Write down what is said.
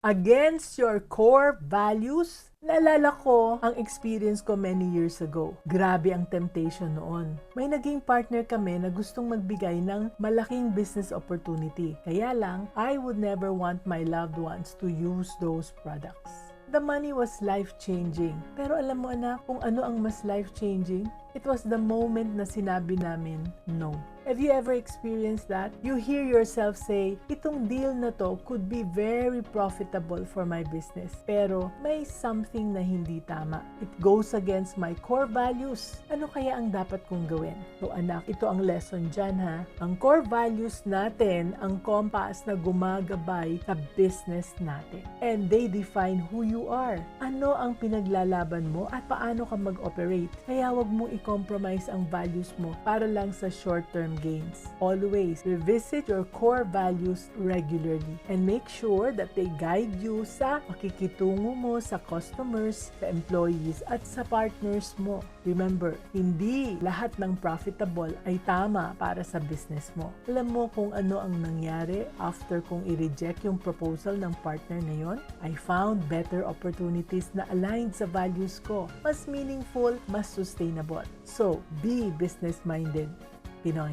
Against your core values? Naalala ko ang experience ko many years ago. Grabe ang temptation noon. May naging partner kami na gustong magbigay ng malaking business opportunity. Kaya lang, I would never want my loved ones to use those products. The money was life-changing. Pero alam mo anak, kung ano ang mas life-changing? It was the moment na sinabi namin, no. Have you ever experienced that? You hear yourself say, itong deal na to could be very profitable for my business. Pero may something na hindi tama. It goes against my core values. Ano kaya ang dapat kong gawin? So anak, ito ang lesson dyan ha. Ang core values natin, ang compass na gumagabay sa business natin. And they define who you are. Ano ang pinaglalaban mo at paano ka mag-operate. Kaya wag mong i-compromise ang values mo para lang sa short-term gains. Always revisit your core values regularly and make sure that they guide you sa pakikitungo mo sa customers, sa employees at sa partners mo. Remember, hindi lahat ng profitable ay tama para sa business mo. Alam mo kung ano ang nangyari after kong i-reject yung proposal ng partner na yon? I found better opportunities na aligned sa values ko. Mas meaningful, mas sustainable. So, be business-minded, Pinoy.